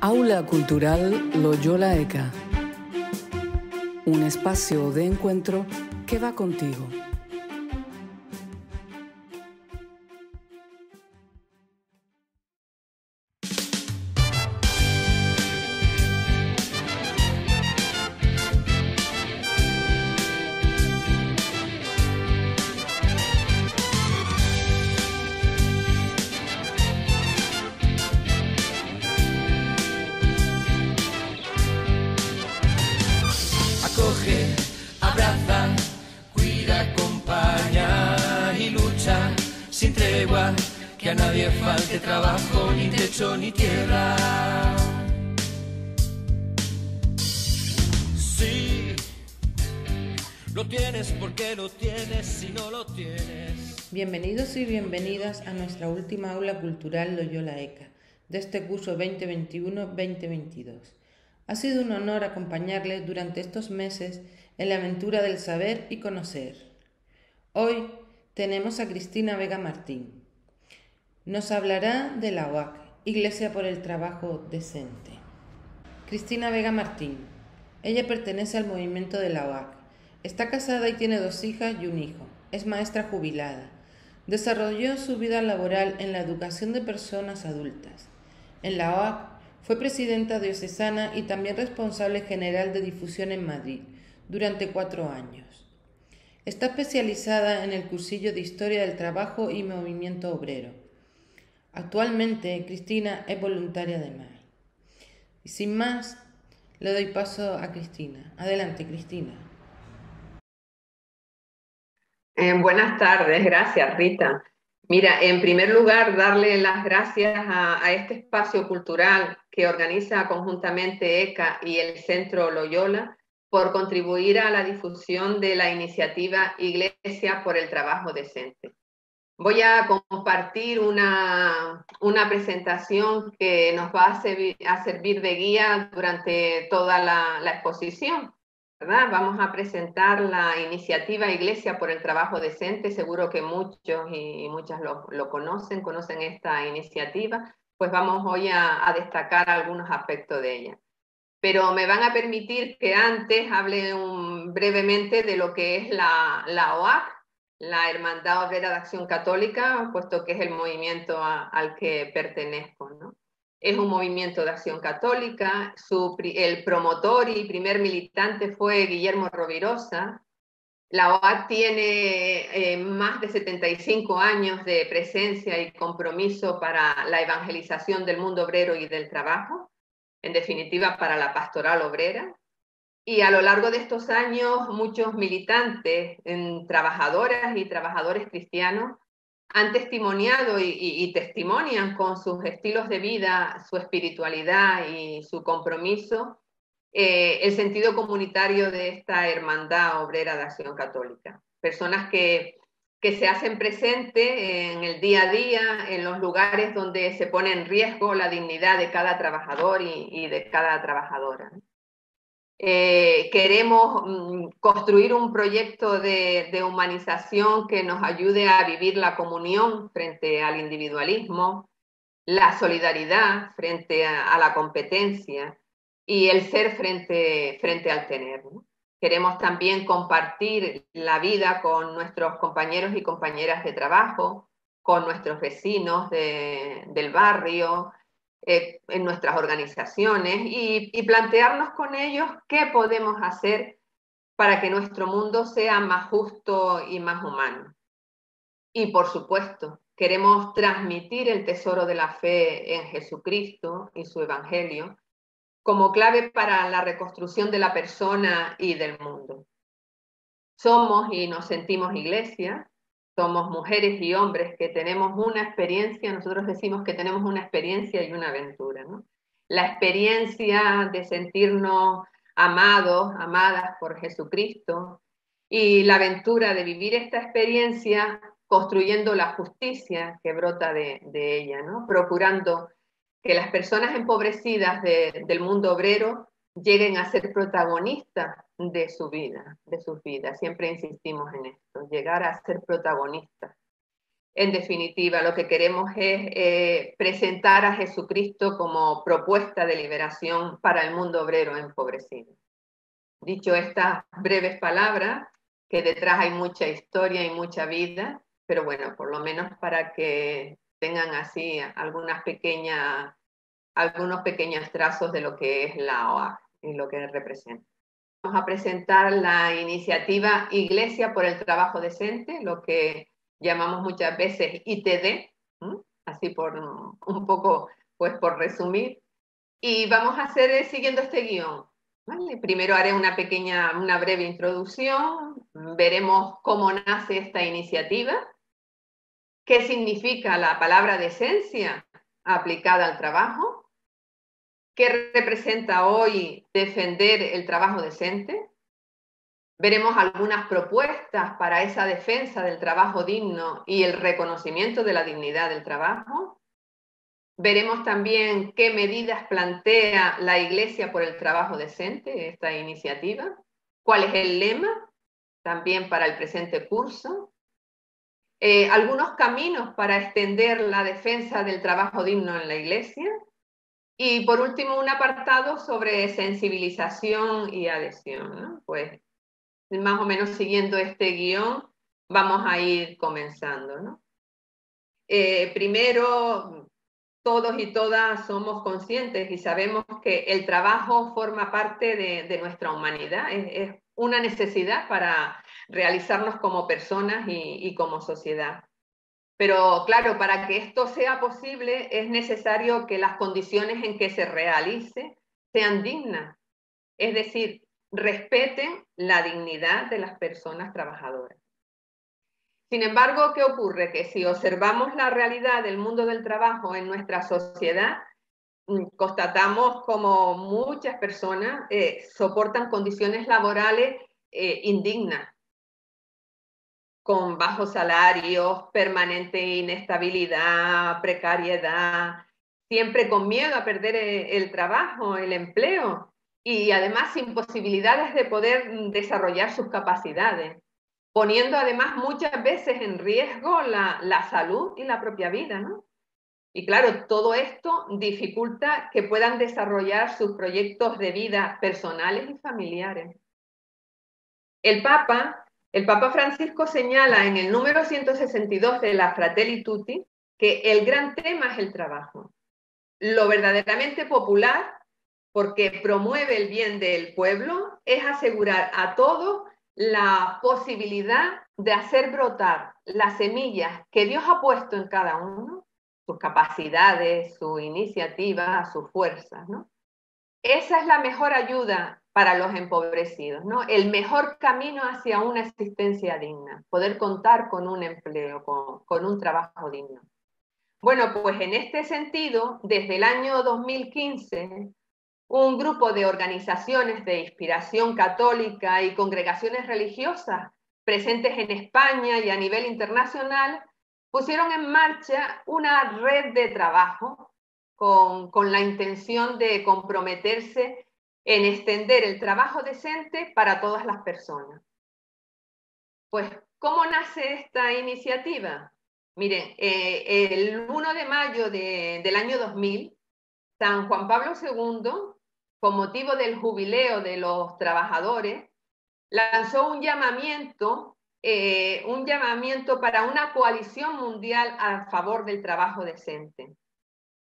Aula Cultural Loyola ECA, un espacio de encuentro que va contigo. Que a nadie falte trabajo, ni techo, ni tierra. Sí, lo tienes porque lo tienes, si no lo tienes. Bienvenidos y bienvenidas a nuestra última aula cultural Loyola ECA de este curso 2021-2022. Ha sido un honor acompañarles durante estos meses en la aventura del saber y conocer. Hoy tenemos a Cristina Vega Martín. Nos hablará de la OAC, Iglesia por el Trabajo Decente. Cristina Vega Martín. Ella pertenece al movimiento de la OAC. Está casada y tiene 2 hijas y un hijo. Es maestra jubilada. Desarrolló su vida laboral en la educación de personas adultas. En la OAC fue presidenta diocesana y también responsable general de difusión en Madrid durante 4 años. Está especializada en el cursillo de Historia del Trabajo y Movimiento Obrero. Actualmente, Cristina es voluntaria de MAI. Y sin más, le doy paso a Cristina. Adelante, Cristina. Buenas tardes, gracias, Rita. Mira, en primer lugar, darle las gracias a este espacio cultural que organiza conjuntamente ECA y el Centro Loyola por contribuir a la difusión de la iniciativa Iglesia por el Trabajo Decente. Voy a compartir una presentación que nos va a servir de guía durante toda la exposición, ¿verdad? Vamos a presentar la iniciativa Iglesia por el Trabajo Decente. Seguro que muchos y muchas lo conocen esta iniciativa. Pues vamos hoy a destacar algunos aspectos de ella. Pero me van a permitir que antes hable brevemente de lo que es la OAC, la Hermandad Obrera de Acción Católica, puesto que es el movimiento al que pertenezco, ¿no? Es un movimiento de acción católica. El promotor y primer militante fue Guillermo Rovirosa. La OAC tiene más de 75 años de presencia y compromiso para la evangelización del mundo obrero y del trabajo, en definitiva para la pastoral obrera. Y a lo largo de estos años, muchos militantes, trabajadoras y trabajadores cristianos, han testimoniado y testimonian con sus estilos de vida, su espiritualidad y su compromiso, el sentido comunitario de esta hermandad obrera de acción católica. Personas que se hacen presentes en el día a día, en los lugares donde se pone en riesgo la dignidad de cada trabajador y de cada trabajadora. Queremos construir un proyecto de humanización que nos ayude a vivir la comunión frente al individualismo, la solidaridad frente a la competencia y el ser frente al tener, ¿no? Queremos también compartir la vida con nuestros compañeros y compañeras de trabajo, con nuestros vecinos del barrio, en nuestras organizaciones y plantearnos con ellos qué podemos hacer para que nuestro mundo sea más justo y más humano. Y por supuesto, queremos transmitir el tesoro de la fe en Jesucristo y su Evangelio como clave para la reconstrucción de la persona y del mundo. Somos y nos sentimos iglesia, somos mujeres y hombres que tenemos una experiencia. Nosotros decimos que tenemos una experiencia y una aventura, ¿no? La experiencia de sentirnos amados, amadas por Jesucristo, y la aventura de vivir esta experiencia construyendo la justicia que brota de ella, ¿no? Procurando que las personas empobrecidas del mundo obrero lleguen a ser protagonistas de su vida, de sus vidas. Siempre insistimos en esto, llegar a ser protagonistas. En definitiva, lo que queremos es presentar a Jesucristo como propuesta de liberación para el mundo obrero empobrecido. Dicho estas breves palabras, que detrás hay mucha historia y mucha vida, pero bueno, por lo menos para que tengan así algunos pequeños trazos de lo que es la OAC y lo que representa. Vamos a presentar la iniciativa Iglesia por el Trabajo Decente, lo que llamamos muchas veces ITD, así por un poco, pues por resumir. Y vamos a hacer siguiendo este guión. ¿Vale? Primero haré una breve introducción, veremos cómo nace esta iniciativa, qué significa la palabra decencia aplicada al trabajo, qué representa hoy defender el trabajo decente. Veremos algunas propuestas para esa defensa del trabajo digno y el reconocimiento de la dignidad del trabajo. Veremos también qué medidas plantea la Iglesia por el trabajo decente, esta iniciativa, cuál es el lema también para el presente curso, algunos caminos para extender la defensa del trabajo digno en la Iglesia y por último un apartado sobre sensibilización y adhesión, ¿no? Pues más o menos siguiendo este guión vamos a ir comenzando, ¿no? Primero, todos y todas somos conscientes y sabemos que el trabajo forma parte de nuestra humanidad, es una necesidad para realizarnos como personas y como sociedad. Pero claro, para que esto sea posible es necesario que las condiciones en que se realice sean dignas, es decir, respeten la dignidad de las personas trabajadoras. Sin embargo, ¿qué ocurre? Que si observamos la realidad del mundo del trabajo en nuestra sociedad, constatamos como muchas personas soportan condiciones laborales indignas, con bajos salarios, permanente inestabilidad, precariedad, siempre con miedo a perder el trabajo, el empleo, y además sin posibilidades de poder desarrollar sus capacidades, poniendo además muchas veces en riesgo la salud y la propia vida, ¿no? Y claro, todo esto dificulta que puedan desarrollar sus proyectos de vida personales y familiares. El Papa Francisco señala en el número 162 de la Fratelli Tutti que el gran tema es el trabajo. Lo verdaderamente popular, porque promueve el bien del pueblo, es asegurar a todos la posibilidad de hacer brotar las semillas que Dios ha puesto en cada uno, sus capacidades, su iniciativa, sus fuerzas, ¿no? Esa es la mejor ayuda para los empobrecidos, ¿no? El mejor camino hacia una existencia digna, poder contar con un empleo, con un trabajo digno. Bueno, pues en este sentido, desde el año 2015, un grupo de organizaciones de inspiración católica y congregaciones religiosas presentes en España y a nivel internacional pusieron en marcha una red de trabajo con la intención de comprometerse en extender el trabajo decente para todas las personas. Pues, ¿cómo nace esta iniciativa? Miren, el 1 de mayo del año 2000, San Juan Pablo II, con motivo del jubileo de los trabajadores, lanzó un llamamiento para una coalición mundial a favor del trabajo decente.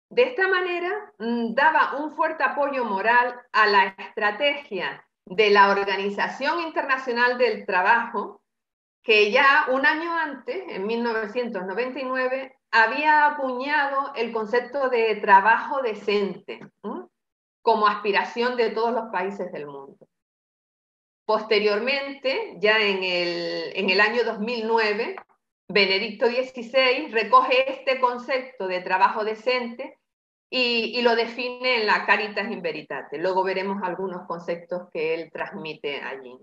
De esta manera, daba un fuerte apoyo moral a la estrategia de la Organización Internacional del Trabajo, que ya un año antes, en 1999, había acuñado el concepto de trabajo decente, como aspiración de todos los países del mundo. Posteriormente, ya en el año 2009, Benedicto XVI recoge este concepto de trabajo decente y lo define en la Caritas in Veritate. Luego veremos algunos conceptos que él transmite allí.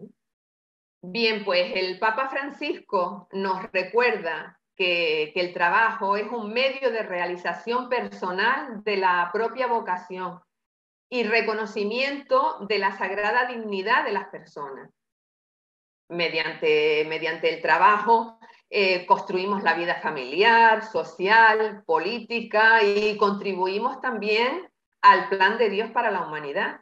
Bien, pues el Papa Francisco nos recuerda que el trabajo es un medio de realización personal de la propia vocación y reconocimiento de la sagrada dignidad de las personas. Mediante el trabajo construimos la vida familiar, social, política y contribuimos también al plan de Dios para la humanidad.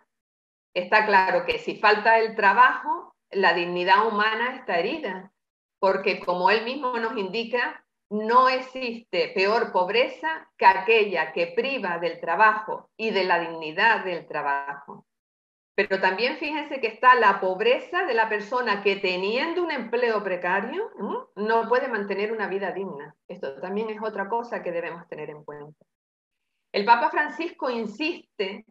Está claro que si falta el trabajo, la dignidad humana está herida, porque como él mismo nos indica, no existe peor pobreza que aquella que priva del trabajo y de la dignidad del trabajo. Pero también fíjense que está la pobreza de la persona que teniendo un empleo precario no puede mantener una vida digna. Esto también es otra cosa que debemos tener en cuenta. El Papa Francisco insiste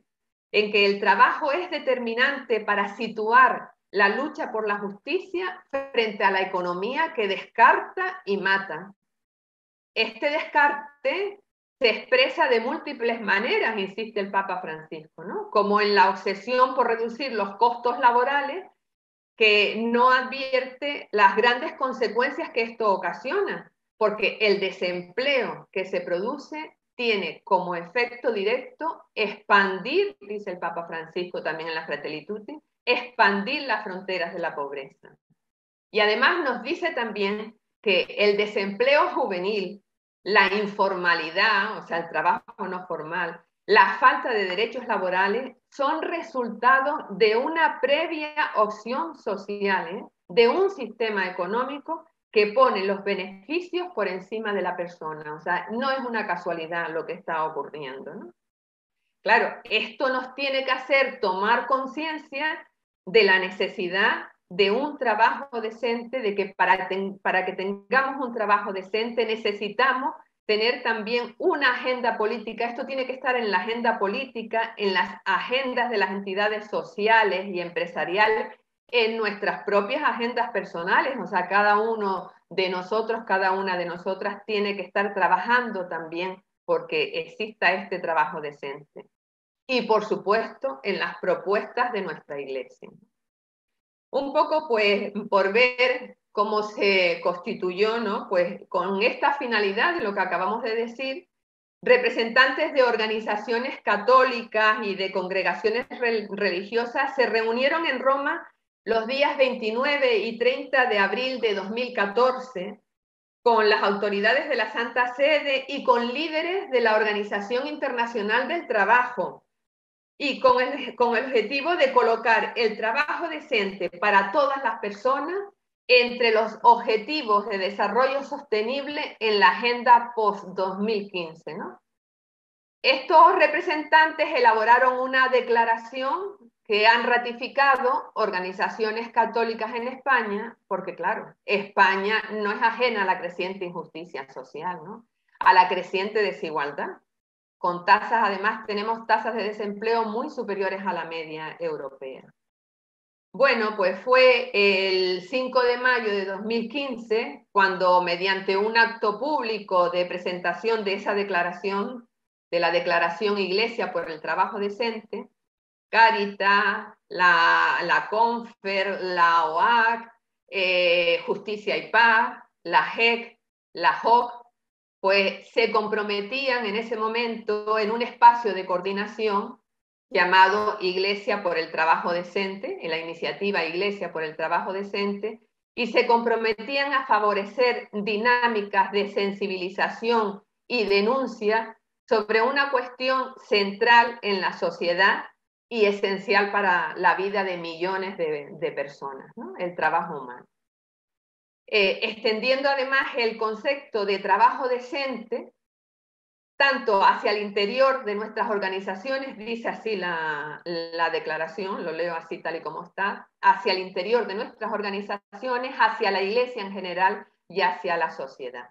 en que el trabajo es determinante para situar la lucha por la justicia frente a la economía que descarta y mata. Este descarte se expresa de múltiples maneras, insiste el Papa Francisco, ¿no? Como en la obsesión por reducir los costos laborales, que no advierte las grandes consecuencias que esto ocasiona, porque el desempleo que se produce tiene como efecto directo expandir, dice el Papa Francisco también en la Fratelli Tutti, expandir las fronteras de la pobreza. Y además nos dice también que el desempleo juvenil, la informalidad, o sea, el trabajo no formal, la falta de derechos laborales son resultados de una previa opción social, de un sistema económico que pone los beneficios por encima de la persona. O sea, no es una casualidad lo que está ocurriendo, ¿no? Claro, esto nos tiene que hacer tomar conciencia de la necesidad de un trabajo decente, de que para que tengamos un trabajo decente necesitamos tener también una agenda política. Esto tiene que estar en la agenda política, en las agendas de las entidades sociales y empresariales, en nuestras propias agendas personales. O sea, cada uno de nosotros, cada una de nosotras tiene que estar trabajando también porque exista este trabajo decente. Y por supuesto en las propuestas de nuestra Iglesia. Un poco pues por ver cómo se constituyó, ¿no? Pues con esta finalidad de lo que acabamos de decir, representantes de organizaciones católicas y de congregaciones religiosas se reunieron en Roma los días 29 y 30 de abril de 2014 con las autoridades de la Santa Sede y con líderes de la Organización Internacional del Trabajo, y con el objetivo de colocar el trabajo decente para todas las personas entre los objetivos de desarrollo sostenible en la agenda post-2015, ¿no? Estos representantes elaboraron una declaración que han ratificado organizaciones católicas en España, porque claro, España no es ajena a la creciente injusticia social, ¿no? A la creciente desigualdad. Con tasas, además, tenemos tasas de desempleo muy superiores a la media europea. Bueno, pues fue el 5 de mayo de 2015 cuando, mediante un acto público de presentación de esa declaración, de la Declaración Iglesia por el Trabajo Decente, Cáritas, la Confer, la OAC, Justicia y Paz, la JEC, la JOC, pues se comprometían en ese momento en un espacio de coordinación llamado Iglesia por el Trabajo Decente, en la iniciativa Iglesia por el Trabajo Decente, y se comprometían a favorecer dinámicas de sensibilización y denuncia sobre una cuestión central en la sociedad y esencial para la vida de millones de personas, ¿no? El trabajo humano. Extendiendo además el concepto de trabajo decente tanto hacia el interior de nuestras organizaciones, dice así la declaración, lo leo así tal y como está, hacia el interior de nuestras organizaciones, hacia la Iglesia en general y hacia la sociedad.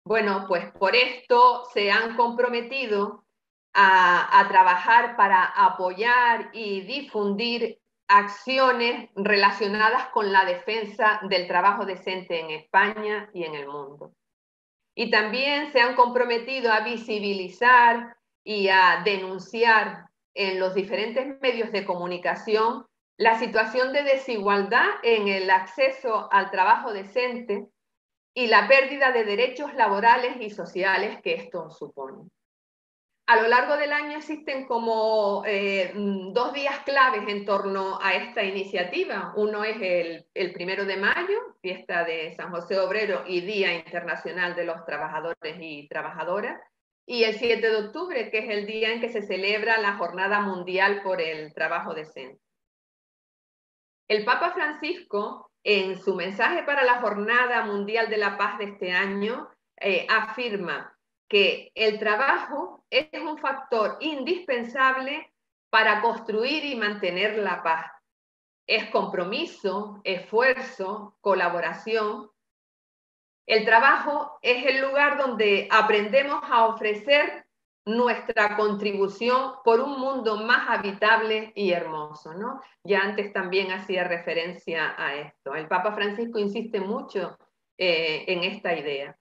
Bueno, pues por esto se han comprometido a trabajar para apoyar y difundir acciones relacionadas con la defensa del trabajo decente en España y en el mundo. Y también se han comprometido a visibilizar y a denunciar en los diferentes medios de comunicación la situación de desigualdad en el acceso al trabajo decente y la pérdida de derechos laborales y sociales que esto supone. A lo largo del año existen como 2 días claves en torno a esta iniciativa. Uno es el 1 de mayo, fiesta de San José Obrero y Día Internacional de los Trabajadores y Trabajadoras, y el 7 de octubre, que es el día en que se celebra la Jornada Mundial por el Trabajo Decente. El Papa Francisco, en su mensaje para la Jornada Mundial de la Paz de este año, afirma que el trabajo es un factor indispensable para construir y mantener la paz. Es compromiso, esfuerzo, colaboración. El trabajo es el lugar donde aprendemos a ofrecer nuestra contribución por un mundo más habitable y hermoso, ¿no? Ya antes también hacía referencia a esto. El Papa Francisco insiste mucho en esta idea.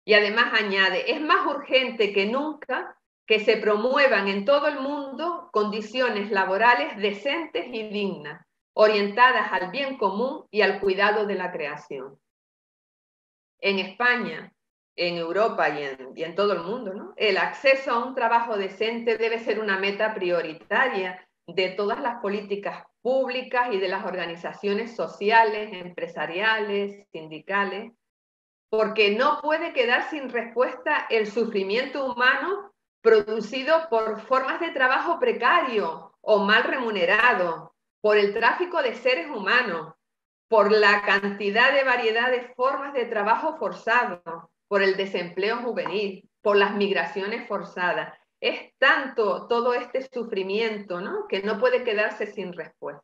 Y además añade, es más urgente que nunca que se promuevan en todo el mundo condiciones laborales decentes y dignas, orientadas al bien común y al cuidado de la creación. En España, en Europa y en todo el mundo, ¿no? El acceso a un trabajo decente debe ser una meta prioritaria de todas las políticas públicas y de las organizaciones sociales, empresariales, sindicales, porque no puede quedar sin respuesta el sufrimiento humano producido por formas de trabajo precario o mal remunerado, por el tráfico de seres humanos, por la cantidad de variedad de formas de trabajo forzado, por el desempleo juvenil, por las migraciones forzadas. Es tanto todo este sufrimiento, ¿no?, que no puede quedarse sin respuesta.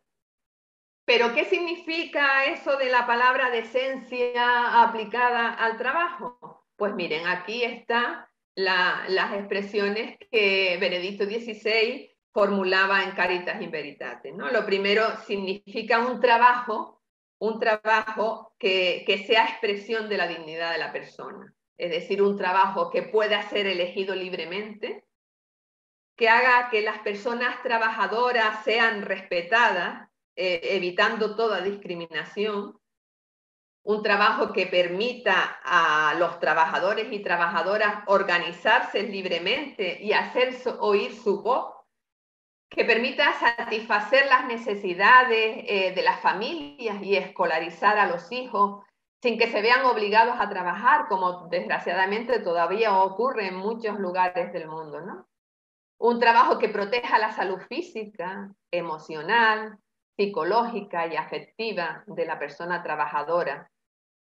Pero, ¿qué significa eso de la palabra decencia aplicada al trabajo? Pues miren, aquí están las expresiones que Benedicto XVI formulaba en Caritas in Veritate, ¿no? Lo primero significa un trabajo que sea expresión de la dignidad de la persona. Es decir, un trabajo que pueda ser elegido libremente, que haga que las personas trabajadoras sean respetadas, evitando toda discriminación, un trabajo que permita a los trabajadores y trabajadoras organizarse libremente y hacer oír su voz, que permita satisfacer las necesidades de las familias y escolarizar a los hijos sin que se vean obligados a trabajar, como desgraciadamente todavía ocurre en muchos lugares del mundo, ¿no? Un trabajo que proteja la salud física, emocional, psicológica y afectiva de la persona trabajadora,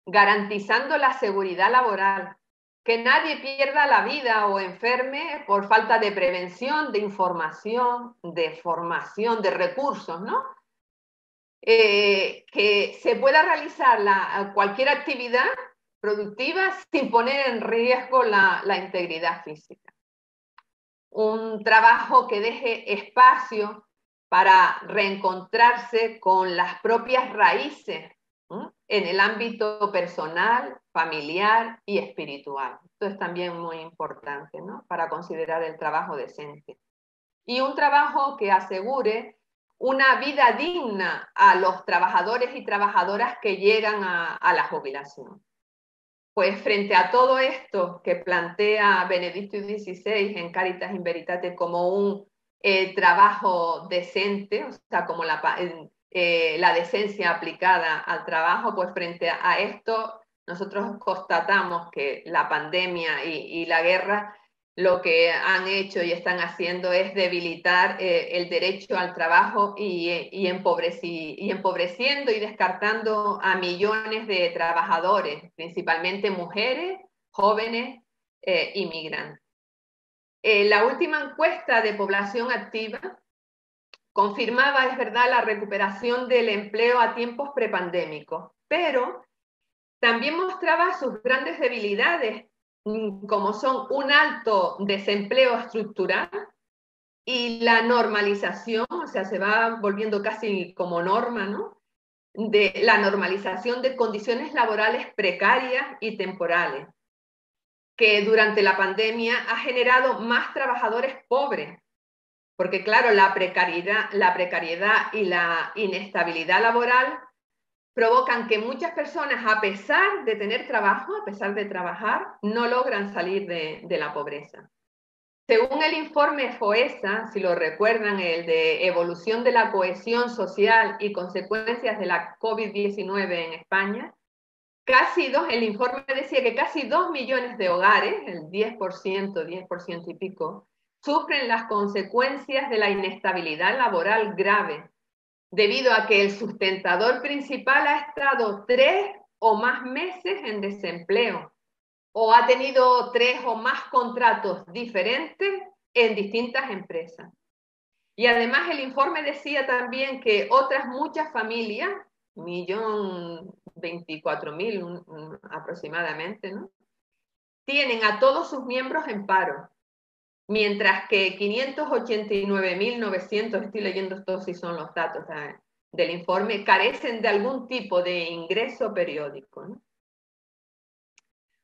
garantizando la seguridad laboral, que nadie pierda la vida o enferme por falta de prevención, de información, de formación, de recursos, ¿no? Que se pueda realizar cualquier actividad productiva sin poner en riesgo la integridad física. Un trabajo que deje espacio para reencontrarse con las propias raíces, ¿sí?, en el ámbito personal, familiar y espiritual. Esto es también muy importante, ¿no?, para considerar el trabajo decente. Y un trabajo que asegure una vida digna a los trabajadores y trabajadoras que llegan a la jubilación. Pues frente a todo esto que plantea Benedicto XVI en Caritas in Veritate como un trabajo decente, o sea, como la decencia aplicada al trabajo, pues frente a esto nosotros constatamos que la pandemia y la guerra lo que han hecho y están haciendo es debilitar el derecho al trabajo y empobreciendo y descartando a millones de trabajadores, principalmente mujeres, jóvenes, inmigrantes. La última encuesta de población activa confirmaba, es verdad, la recuperación del empleo a tiempos prepandémicos, pero también mostraba sus grandes debilidades, como son un alto desempleo estructural y la normalización, o sea, se va volviendo casi como norma, ¿no?, de la normalización de condiciones laborales precarias y temporales, que durante la pandemia ha generado más trabajadores pobres, porque claro, la precariedad y la inestabilidad laboral provocan que muchas personas, a pesar de tener trabajo, a pesar de trabajar, no logran salir de la pobreza. Según el informe FOESA, si lo recuerdan, el de evolución de la cohesión social y consecuencias de la COVID-19 en España, el informe decía que casi 2 millones de hogares, el 10% y pico, sufren las consecuencias de la inestabilidad laboral grave, debido a que el sustentador principal ha estado 3 o más meses en desempleo, o ha tenido 3 o más contratos diferentes en distintas empresas. Y además el informe decía también que otras muchas familias, 1.024.000 aproximadamente, ¿no?, tienen a todos sus miembros en paro, mientras que 589.900, estoy leyendo estos si son los datos del informe, carecen de algún tipo de ingreso periódico, ¿no?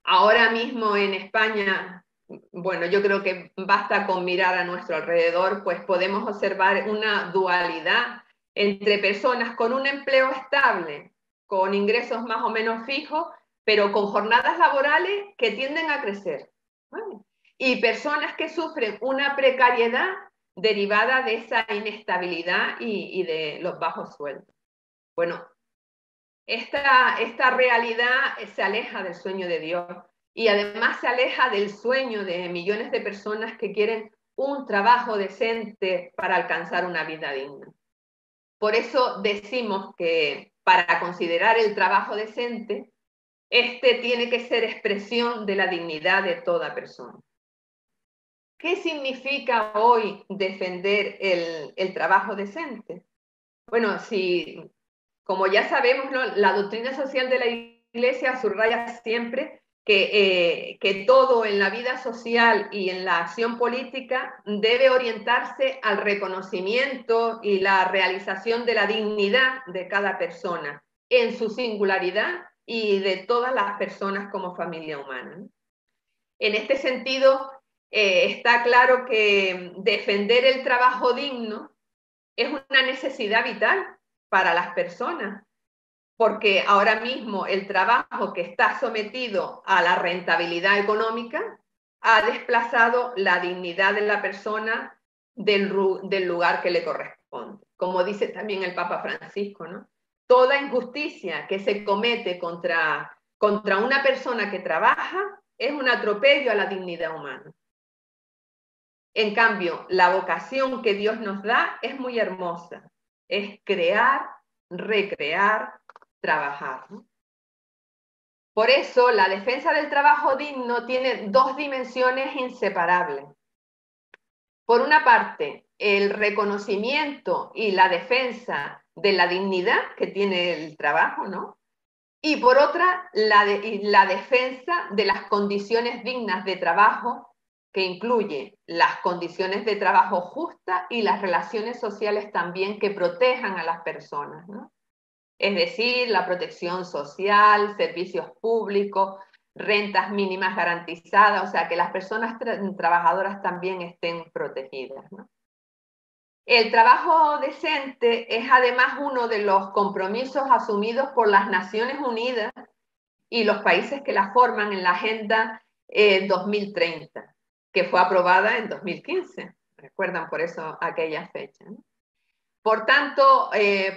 Ahora mismo en España, bueno, yo creo que basta con mirar a nuestro alrededor, pues podemos observar una dualidad entre personas con un empleo estable, con ingresos más o menos fijos, pero con jornadas laborales que tienden a crecer, ¿vale? Y personas que sufren una precariedad derivada de esa inestabilidad y de los bajos sueldos. Bueno, esta realidad se aleja del sueño de Dios y además se aleja del sueño de millones de personas que quieren un trabajo decente para alcanzar una vida digna. Por eso decimos que para considerar el trabajo decente, este tiene que ser expresión de la dignidad de toda persona. ¿Qué significa hoy defender el trabajo decente? Bueno, como ya sabemos, ¿no?, la doctrina social de la Iglesia subraya siempre que todo en la vida social y en la acción política debe orientarse al reconocimiento y la realización de la dignidad de cada persona en su singularidad y de todas las personas como familia humana. En este sentido, está claro que defender el trabajo digno es una necesidad vital para las personas, porque ahora mismo el trabajo que está sometido a la rentabilidad económica ha desplazado la dignidad de la persona del lugar que le corresponde. Como dice también el Papa Francisco, ¿no?, toda injusticia que se comete contra una persona que trabaja es un atropello a la dignidad humana. En cambio, la vocación que Dios nos da es muy hermosa, es crear, recrear, trabajar, ¿no? Por eso, la defensa del trabajo digno tiene dos dimensiones inseparables. Por una parte, el reconocimiento y la defensa de la dignidad que tiene el trabajo, ¿no? Y por otra, la defensa de las condiciones dignas de trabajo, que incluye las condiciones de trabajo justas y las relaciones sociales también que protejan a las personas, ¿no? Es decir, la protección social, servicios públicos, rentas mínimas garantizadas, o sea, que las personas trabajadoras también estén protegidas, ¿no? El trabajo decente es además uno de los compromisos asumidos por las Naciones Unidas y los países que la forman en la Agenda 2030, que fue aprobada en 2015. Recuerdan por eso aquella fecha, ¿no? Por tanto,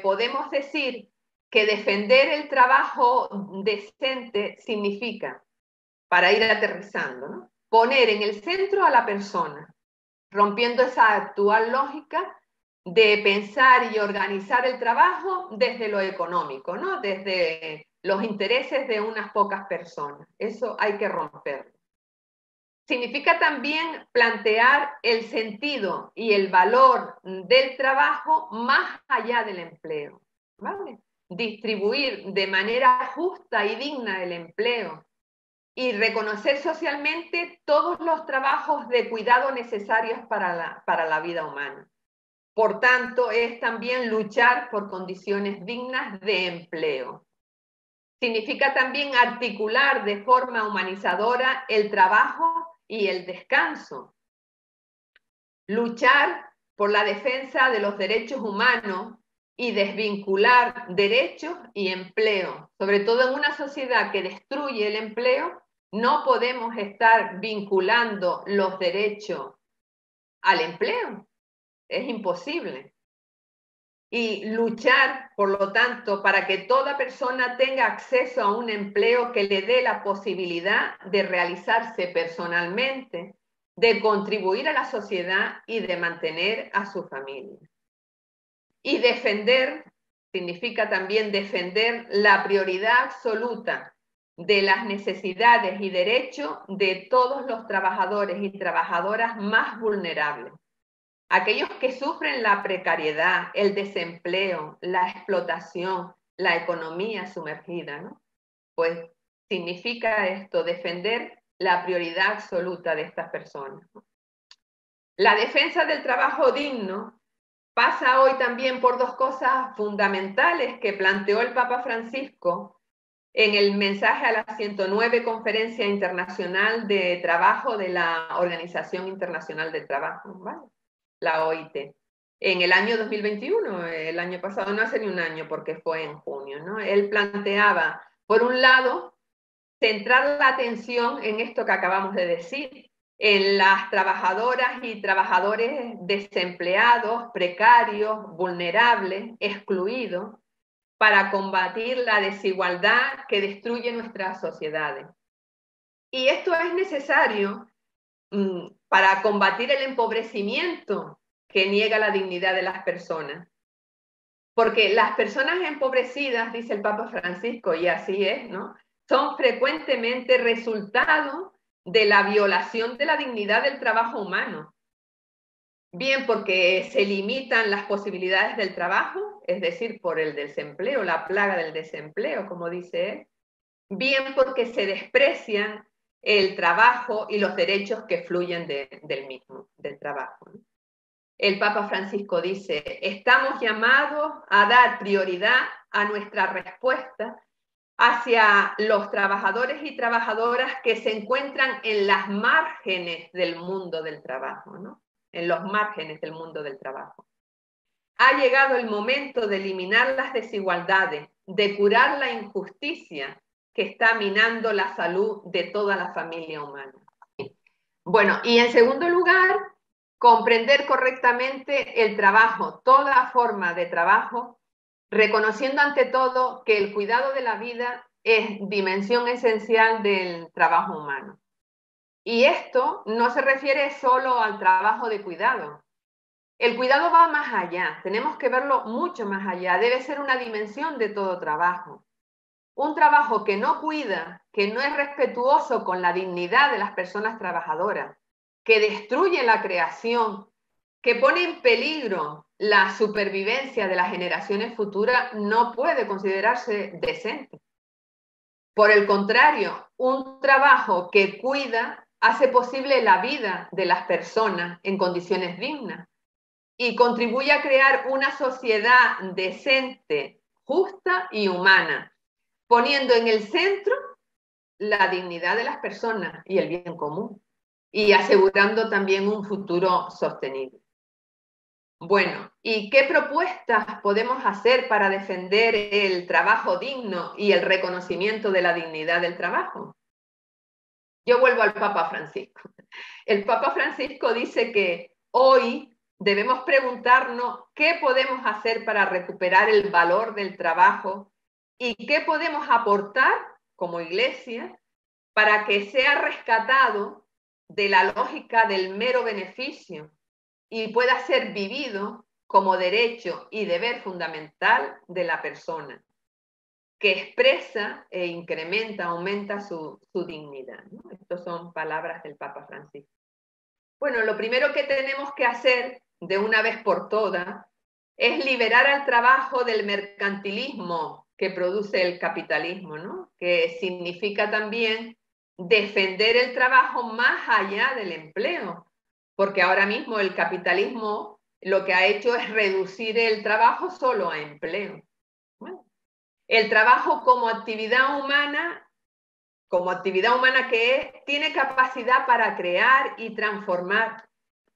podemos decir que defender el trabajo decente significa, para ir aterrizando, ¿no?, poner en el centro a la persona, rompiendo esa actual lógica de pensar y organizar el trabajo desde lo económico, ¿no?, desde los intereses de unas pocas personas. Eso hay que romperlo. Significa también plantear el sentido y el valor del trabajo más allá del empleo, ¿vale? Distribuir de manera justa y digna el empleo y reconocer socialmente todos los trabajos de cuidado necesarios para la vida humana. Por tanto, es también luchar por condiciones dignas de empleo. Significa también articular de forma humanizadora el trabajo y el descanso. Luchar por la defensa de los derechos humanos y desvincular derechos y empleo. Sobre todo en una sociedad que destruye el empleo, no podemos estar vinculando los derechos al empleo. Es imposible. Y luchar, por lo tanto, para que toda persona tenga acceso a un empleo que le dé la posibilidad de realizarse personalmente, de contribuir a la sociedad y de mantener a su familia. Y defender significa también defender la prioridad absoluta de las necesidades y derechos de todos los trabajadores y trabajadoras más vulnerables. Aquellos que sufren la precariedad, el desempleo, la explotación, la economía sumergida, ¿no? Pues significa esto, defender la prioridad absoluta de estas personas. La defensa del trabajo digno pasa hoy también por dos cosas fundamentales que planteó el Papa Francisco en el mensaje a la 109 Conferencia Internacional de Trabajo de la Organización Internacional del Trabajo, ¿vale? La OIT, en el año 2021, el año pasado, no hace ni un año porque fue en junio, ¿no? Él planteaba, por un lado, centrar la atención en esto que acabamos de decir, en las trabajadoras y trabajadores desempleados, precarios, vulnerables, excluidos, para combatir la desigualdad que destruye nuestras sociedades. Y esto es necesario para combatir el empobrecimiento que niega la dignidad de las personas. Porque las personas empobrecidas, dice el Papa Francisco, y así es, ¿no?, son frecuentemente resultado de la violación de la dignidad del trabajo humano. Bien porque se limitan las posibilidades del trabajo, es decir, por el desempleo, la plaga del desempleo, como dice él. Bien porque se desprecian el trabajo y los derechos que fluyen del mismo, del trabajo, ¿no? El Papa Francisco dice, estamos llamados a dar prioridad a nuestra respuesta hacia los trabajadores y trabajadoras que se encuentran en las márgenes del mundo del trabajo, ¿no? En los márgenes del mundo del trabajo. Ha llegado el momento de eliminar las desigualdades, de curar la injusticia que está minando la salud de toda la familia humana. Bueno, y en segundo lugar, comprender correctamente el trabajo, toda forma de trabajo, reconociendo ante todo que el cuidado de la vida es dimensión esencial del trabajo humano. Y esto no se refiere solo al trabajo de cuidado. El cuidado va más allá, tenemos que verlo mucho más allá, debe ser una dimensión de todo trabajo. Un trabajo que no cuida, que no es respetuoso con la dignidad de las personas trabajadoras, que destruye la creación, que pone en peligro la supervivencia de las generaciones futuras, no puede considerarse decente. Por el contrario, un trabajo que cuida hace posible la vida de las personas en condiciones dignas y contribuye a crear una sociedad decente, justa y humana, poniendo en el centro la dignidad de las personas y el bien común, y asegurando también un futuro sostenible. Bueno, ¿y qué propuestas podemos hacer para defender el trabajo digno y el reconocimiento de la dignidad del trabajo? Yo vuelvo al Papa Francisco. El Papa Francisco dice que hoy debemos preguntarnos qué podemos hacer para recuperar el valor del trabajo y qué podemos aportar como Iglesia para que sea rescatado de la lógica del mero beneficio y pueda ser vivido como derecho y deber fundamental de la persona, que expresa e incrementa, aumenta su dignidad, ¿no? Estas son palabras del Papa Francisco. Bueno, lo primero que tenemos que hacer de una vez por todas es liberar al trabajo del mercantilismo que produce el capitalismo, ¿no? Que significa también defender el trabajo más allá del empleo, porque ahora mismo el capitalismo lo que ha hecho es reducir el trabajo solo a empleo. Bueno, el trabajo como actividad humana que es, tiene capacidad para crear y transformar.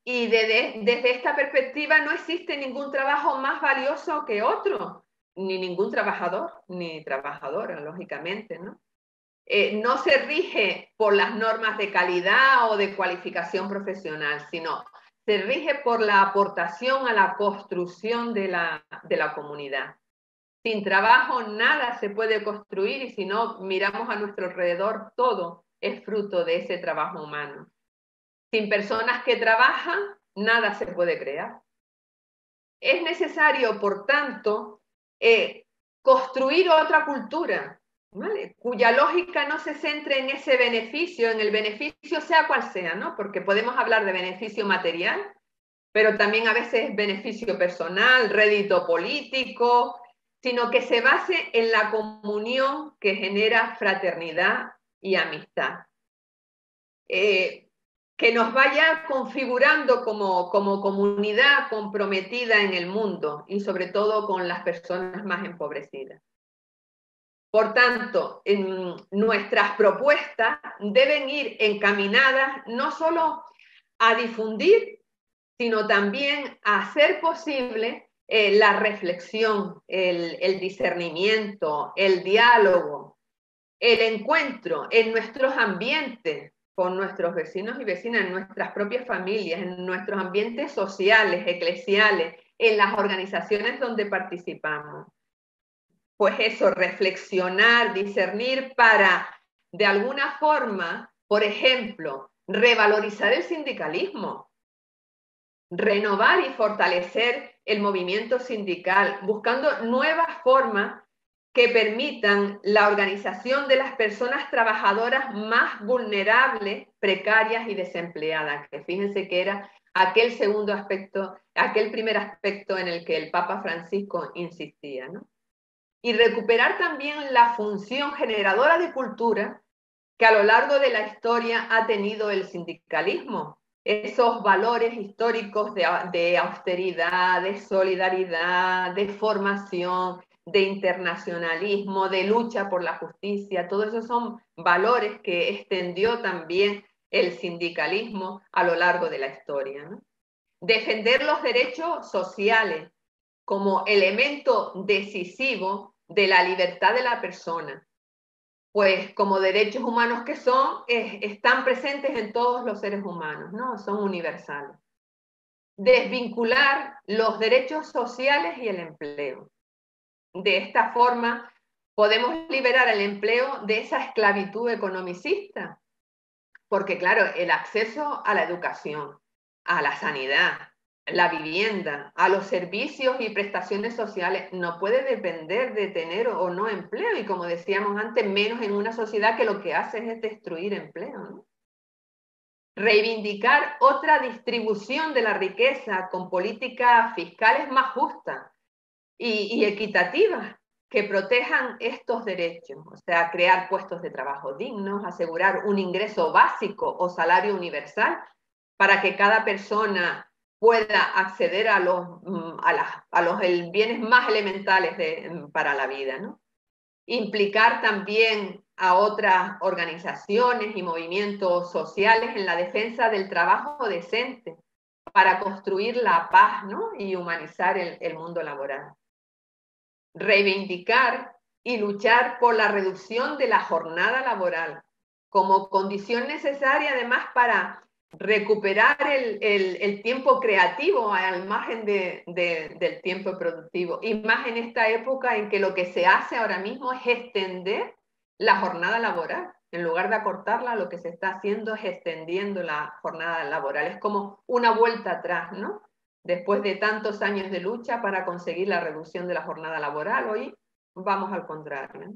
Y desde esta perspectiva no existe ningún trabajo más valioso que otro, ni ningún trabajador, ni trabajadora, lógicamente, ¿no? No se rige por las normas de calidad o de cualificación profesional, sino se rige por la aportación a la construcción de la comunidad. Sin trabajo nada se puede construir y si no miramos a nuestro alrededor, todo es fruto de ese trabajo humano. Sin personas que trabajan, nada se puede crear. Es necesario, por tanto, construir otra cultura, ¿vale? Cuya lógica no se centre en ese beneficio, en el beneficio sea cual sea, ¿no? Porque podemos hablar de beneficio material, pero también a veces beneficio personal, rédito político, sino que se base en la comunión que genera fraternidad y amistad. Que nos vaya configurando como comunidad comprometida en el mundo y sobre todo con las personas más empobrecidas. Por tanto, nuestras propuestas deben ir encaminadas no solo a difundir, sino también a hacer posible la reflexión, el discernimiento, el diálogo, el encuentro en nuestros ambientes, con nuestros vecinos y vecinas, en nuestras propias familias, en nuestros ambientes sociales, eclesiales, en las organizaciones donde participamos. Pues eso, reflexionar, discernir para, de alguna forma, por ejemplo, revalorizar el sindicalismo, renovar y fortalecer el movimiento sindical, buscando nuevas formas que permitan la organización de las personas trabajadoras más vulnerables, precarias y desempleadas, que fíjense que era aquel segundo aspecto, aquel primer aspecto en el que el Papa Francisco insistía, ¿no? Y recuperar también la función generadora de cultura que a lo largo de la historia ha tenido el sindicalismo, esos valores históricos de austeridad, de solidaridad, de formación, de internacionalismo, de lucha por la justicia, todos esos son valores que extendió también el sindicalismo a lo largo de la historia, ¿no? Defender los derechos sociales como elemento decisivo de la libertad de la persona, pues como derechos humanos que son, están presentes en todos los seres humanos, ¿no? Son universales. Desvincular los derechos sociales y el empleo. De esta forma podemos liberar el empleo de esa esclavitud economicista, porque claro, el acceso a la educación, a la sanidad, la vivienda, a los servicios y prestaciones sociales no puede depender de tener o no empleo, y como decíamos antes, menos en una sociedad que lo que hace es destruir empleo, ¿no? Reivindicar otra distribución de la riqueza con políticas fiscales más justas y equitativas que protejan estos derechos, o sea, crear puestos de trabajo dignos, asegurar un ingreso básico o salario universal para que cada persona pueda acceder a los bienes más elementales para la vida, ¿no? Implicar también a otras organizaciones y movimientos sociales en la defensa del trabajo decente para construir la paz, ¿no? Y humanizar el mundo laboral. Reivindicar y luchar por la reducción de la jornada laboral como condición necesaria además para recuperar el tiempo creativo al margen del tiempo productivo, y más en esta época en que lo que se hace ahora mismo es extender la jornada laboral. En lugar de acortarla, lo que se está haciendo es extendiendo la jornada laboral. Es como una vuelta atrás, ¿no? Después de tantos años de lucha para conseguir la reducción de la jornada laboral, hoy vamos al contrario.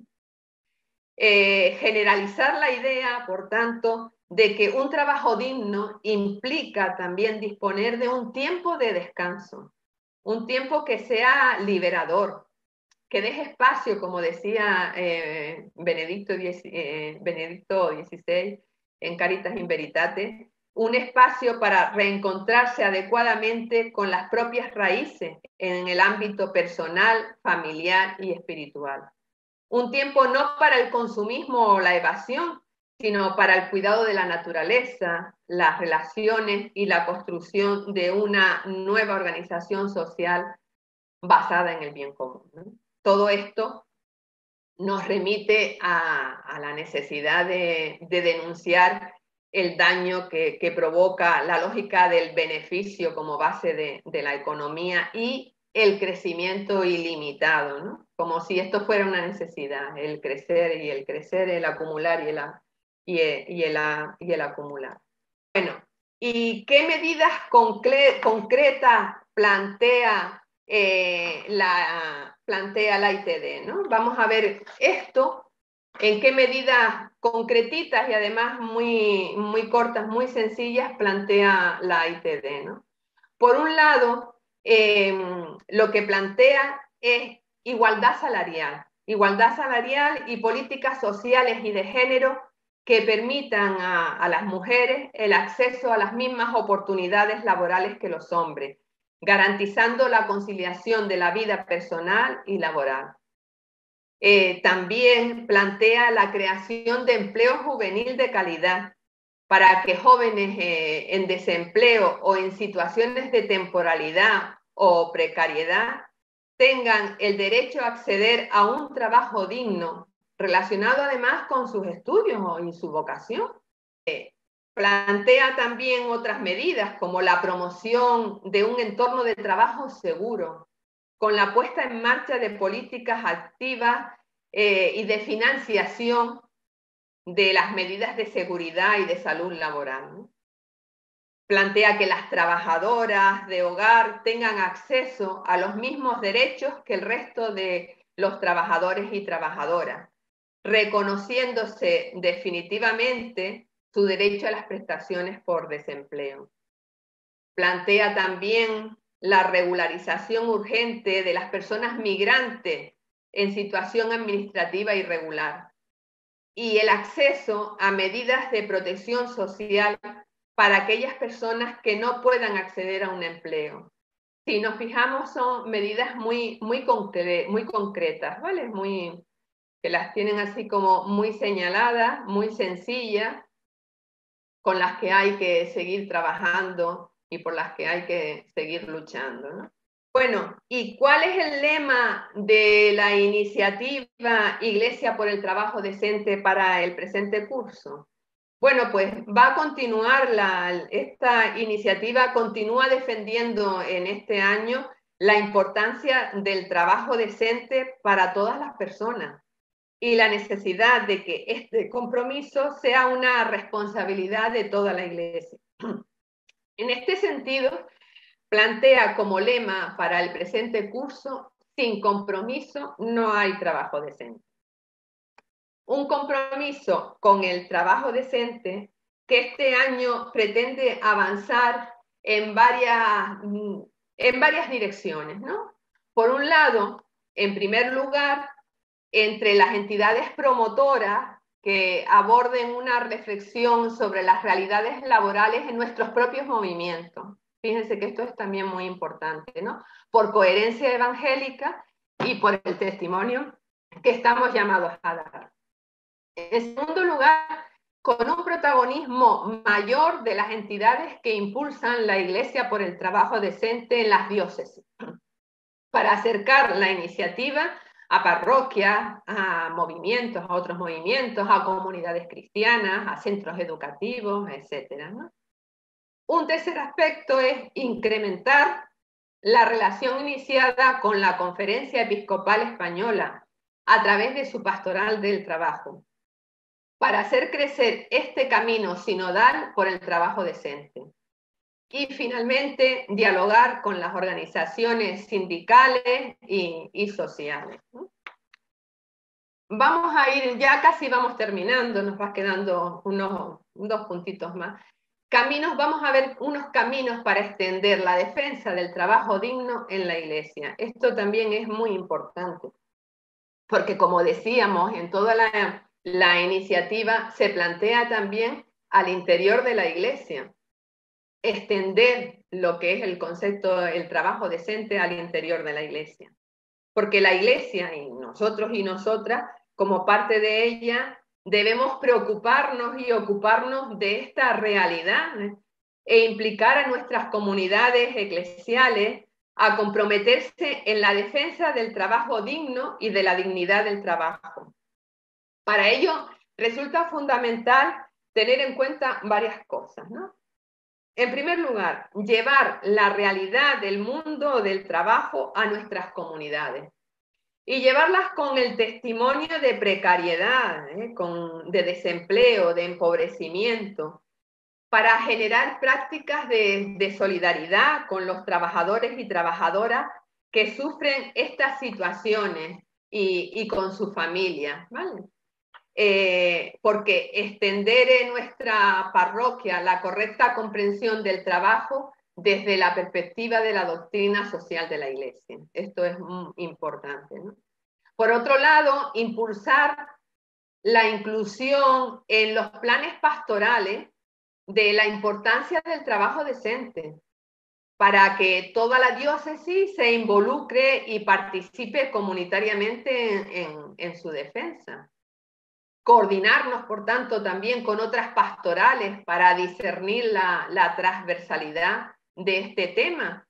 Generalizar la idea, por tanto, de que un trabajo digno implica también disponer de un tiempo de descanso, un tiempo que sea liberador, que deje espacio, como decía Benedicto XVI en Caritas in Veritate, un espacio para reencontrarse adecuadamente con las propias raíces en el ámbito personal, familiar y espiritual. Un tiempo no para el consumismo o la evasión, sino para el cuidado de la naturaleza, las relaciones y la construcción de una nueva organización social basada en el bien común, ¿no? Todo esto nos remite a la necesidad de denunciar el daño que provoca la lógica del beneficio como base de la economía y el crecimiento ilimitado, ¿no? Como si esto fuera una necesidad, el crecer, el acumular y el acumular. Bueno, ¿y qué medidas concretas plantea la ITD, ¿no? Vamos a ver esto, en qué medidas concretitas y además muy cortas, muy sencillas plantea la ITD, ¿no? Por un lado, lo que plantea es igualdad salarial y políticas sociales y de género que permitan a las mujeres el acceso a las mismas oportunidades laborales que los hombres, garantizando la conciliación de la vida personal y laboral. También plantea la creación de empleo juvenil de calidad para que jóvenes en desempleo o en situaciones de temporalidad o precariedad tengan el derecho a acceder a un trabajo digno, relacionado además con sus estudios y su vocación. Plantea también otras medidas como la promoción de un entorno de trabajo seguro, con la puesta en marcha de políticas activas y de financiación de las medidas de seguridad y de salud laboral, ¿no? Plantea que las trabajadoras de hogar tengan acceso a los mismos derechos que el resto de los trabajadores y trabajadoras, reconociéndose definitivamente su derecho a las prestaciones por desempleo. Plantea también la regularización urgente de las personas migrantes en situación administrativa irregular y el acceso a medidas de protección social para aquellas personas que no puedan acceder a un empleo. Si nos fijamos, son medidas muy concretas, ¿vale? Que las tienen así como muy señaladas, muy sencillas, con las que hay que seguir trabajando y por las que hay que seguir luchando, ¿no? Bueno, ¿y cuál es el lema de la iniciativa Iglesia por el Trabajo Decente para el presente curso? Bueno, pues va a continuar, esta iniciativa continúa defendiendo en este año la importancia del trabajo decente para todas las personas y la necesidad de que este compromiso sea una responsabilidad de toda la Iglesia. En este sentido, plantea como lema para el presente curso: sin compromiso no hay trabajo decente. Un compromiso con el trabajo decente que este año pretende avanzar en varias direcciones, ¿no? Por un lado, en primer lugar, entre las entidades promotoras que aborden una reflexión sobre las realidades laborales en nuestros propios movimientos. Fíjense que esto es también muy importante, ¿no? Por coherencia evangélica y por el testimonio que estamos llamados a dar. En segundo lugar, con un protagonismo mayor de las entidades que impulsan la Iglesia por el trabajo decente en las diócesis, para acercar la iniciativa a parroquias, a movimientos, a otros movimientos, a comunidades cristianas, a centros educativos, etc., ¿no? Un tercer aspecto es incrementar la relación iniciada con la Conferencia Episcopal Española a través de su pastoral del trabajo, para hacer crecer este camino sinodal por el trabajo decente. Y finalmente, dialogar con las organizaciones sindicales y sociales. Vamos a ir, ya casi vamos terminando, nos va quedando dos puntitos más. Vamos a ver unos caminos para extender la defensa del trabajo digno en la Iglesia. Esto también es muy importante, porque como decíamos, en toda la iniciativa se plantea también al interior de la Iglesia extender lo que es el concepto del trabajo decente al interior de la Iglesia. Porque la Iglesia, y nosotros y nosotras, como parte de ella, debemos preocuparnos y ocuparnos de esta realidad e implicar a nuestras comunidades eclesiales a comprometerse en la defensa del trabajo digno y de la dignidad del trabajo. Para ello, resulta fundamental tener en cuenta varias cosas, ¿no? En primer lugar, llevar la realidad del mundo del trabajo a nuestras comunidades y llevarlas con el testimonio de precariedad, de desempleo, de empobrecimiento, para generar prácticas de solidaridad con los trabajadores y trabajadoras que sufren estas situaciones y con su familia, ¿vale? Porque extender en nuestra parroquia la correcta comprensión del trabajo desde la perspectiva de la doctrina social de la Iglesia. Esto es muy importante, ¿no? Por otro lado, impulsar la inclusión en los planes pastorales de la importancia del trabajo decente, para que toda la diócesis se involucre y participe comunitariamente en su defensa. Coordinarnos, por tanto, también con otras pastorales para discernir la transversalidad de este tema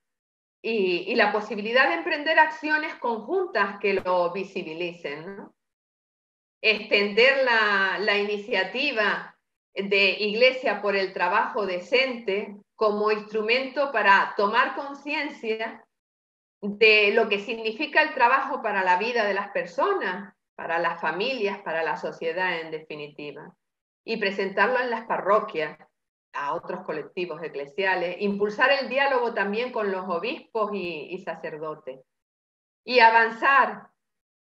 y la posibilidad de emprender acciones conjuntas que lo visibilicen, ¿no? Extender la iniciativa de Iglesia por el Trabajo Decente como instrumento para tomar conciencia de lo que significa el trabajo para la vida de las personas, para las familias, para la sociedad en definitiva, y presentarlo en las parroquias a otros colectivos eclesiales, impulsar el diálogo también con los obispos y sacerdotes, y avanzar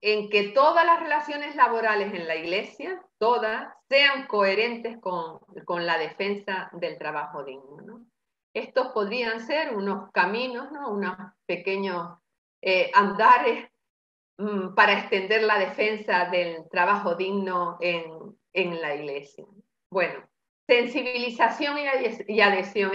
en que todas las relaciones laborales en la Iglesia, todas, sean coherentes con la defensa del trabajo digno, ¿no? Estos podrían ser unos caminos, ¿no? Unos pequeños andares para extender la defensa del trabajo digno en la Iglesia. Bueno, sensibilización y adhesión.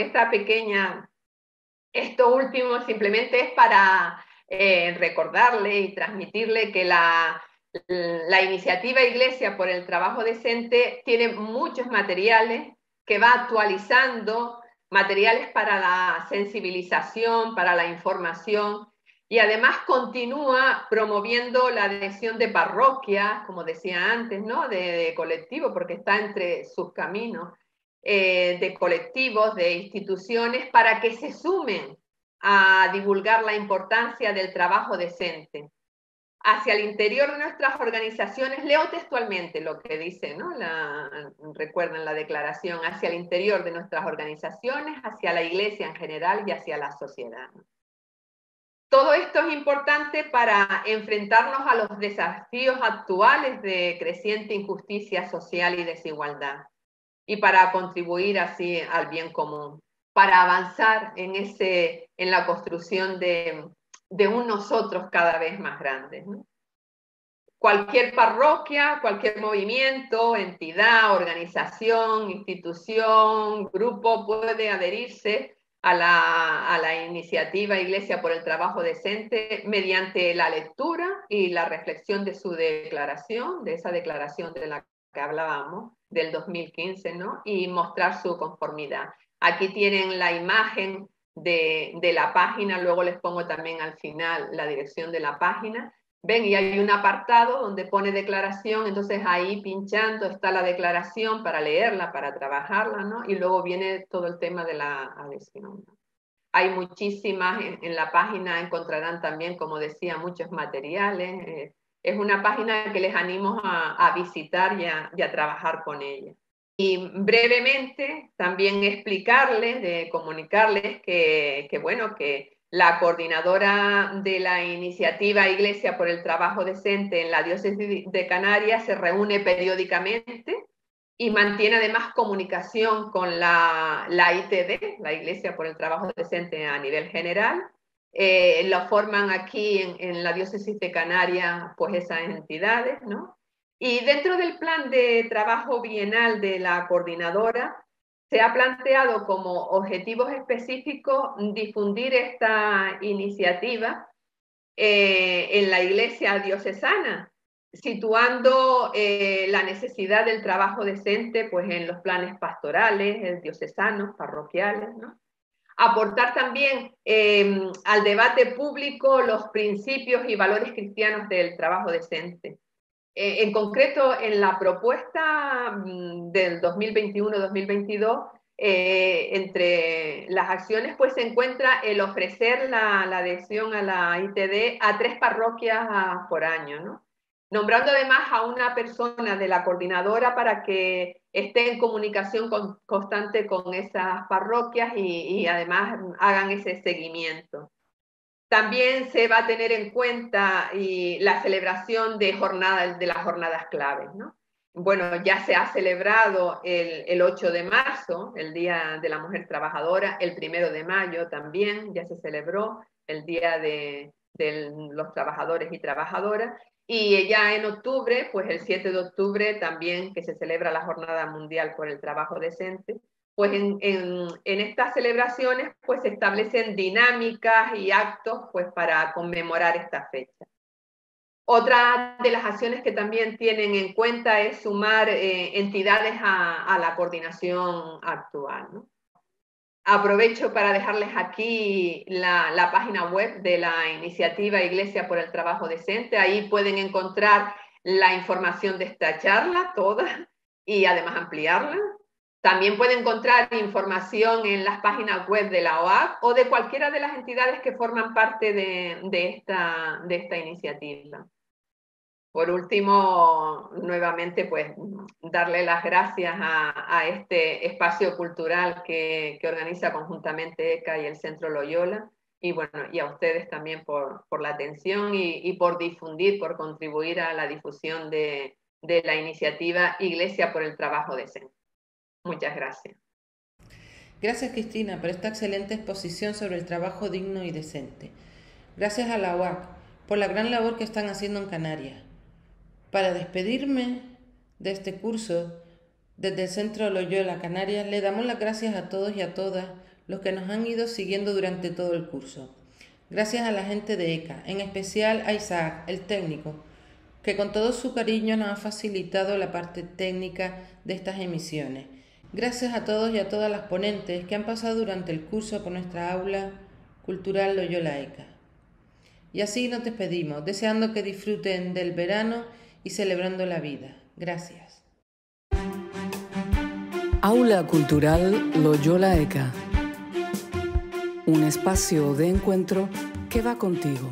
Esto último simplemente es para recordarle y transmitirle que la iniciativa Iglesia por el Trabajo Decente tiene muchos materiales que va actualizando, materiales para la sensibilización, para la información, y además continúa promoviendo la adhesión de parroquias, como decía antes, ¿no? de colectivos, porque está entre sus caminos, de colectivos, de instituciones, para que se sumen a divulgar la importancia del trabajo decente. Hacia el interior de nuestras organizaciones, leo textualmente lo que dice, ¿no? Recuerden la declaración, hacia el interior de nuestras organizaciones, hacia la Iglesia en general y hacia la sociedad. Todo esto es importante para enfrentarnos a los desafíos actuales de creciente injusticia social y desigualdad, y para contribuir así al bien común, para avanzar en la construcción de un nosotros cada vez más grande, ¿no? Cualquier parroquia, cualquier movimiento, entidad, organización, institución, grupo puede adherirse a la iniciativa Iglesia por el Trabajo Decente mediante la lectura y la reflexión de su declaración, de esa declaración de la que hablábamos, del 2015, ¿no? Y mostrar su conformidad. Aquí tienen la imagen de la página, luego les pongo también al final la dirección de la página. Ven, y hay un apartado donde pone declaración, entonces ahí pinchando está la declaración para leerla, para trabajarla, ¿no? Y luego viene todo el tema de la adhesión, ¿no? Hay muchísimas, en la página encontrarán también, como decía, muchos materiales. Es una página que les animo a visitar y a trabajar con ella. Y brevemente también explicarles, comunicarles que la coordinadora de la iniciativa Iglesia por el Trabajo Decente en la Diócesis de Canarias se reúne periódicamente y mantiene además comunicación con la ITD, la Iglesia por el Trabajo Decente a nivel general. Lo forman aquí en la Diócesis de Canarias, pues esas entidades, ¿no? Y dentro del plan de trabajo bienal de la coordinadora, se ha planteado como objetivos específicos difundir esta iniciativa en la Iglesia diocesana, situando la necesidad del trabajo decente pues, en los planes pastorales, diocesanos, parroquiales, ¿no? Aportar también al debate público los principios y valores cristianos del trabajo decente. En concreto, en la propuesta del 2021-2022, entre las acciones pues se encuentra el ofrecer la adhesión a la ITD a 3 parroquias por año, ¿no? Nombrando además a una persona de la coordinadora para que esté en comunicación constante con esas parroquias y además hagan ese seguimiento. También se va a tener en cuenta la celebración de las jornadas claves, ¿no? Bueno, ya se ha celebrado el 8 de marzo, el Día de la Mujer Trabajadora, el 1 de mayo también ya se celebró el Día de los Trabajadores y Trabajadoras, y ya en octubre, pues el 7 de octubre también, que se celebra la Jornada Mundial por el Trabajo Decente. Pues en estas celebraciones pues se establecen dinámicas y actos pues para conmemorar esta fecha. Otra de las acciones que también tienen en cuenta es sumar entidades a la coordinación actual, ¿no? Aprovecho para dejarles aquí la página web de la iniciativa Iglesia por el Trabajo Decente. Ahí pueden encontrar la información de esta charla toda y además ampliarla. También pueden encontrar información en las páginas web de la OAC o de cualquiera de las entidades que forman parte de esta iniciativa. Por último, nuevamente, pues, darle las gracias a este espacio cultural que organiza conjuntamente ECA y el Centro Loyola, y bueno, y a ustedes también por la atención y por difundir, por contribuir a la difusión de la iniciativa Iglesia por el Trabajo Decente. Muchas gracias. Gracias, Cristina, por esta excelente exposición sobre el trabajo digno y decente. Gracias a la OAC por la gran labor que están haciendo en Canarias. Para despedirme de este curso, desde el Centro Loyola Canarias, le damos las gracias a todos y a todas los que nos han ido siguiendo durante todo el curso. Gracias a la gente de ECA, en especial a Isaac, el técnico, que con todo su cariño nos ha facilitado la parte técnica de estas emisiones. Gracias a todos y a todas las ponentes que han pasado durante el curso por nuestra aula cultural Loyola ECA. Y así nos despedimos, deseando que disfruten del verano y celebrando la vida. Gracias. Aula Cultural Loyola ECA. Un espacio de encuentro que va contigo.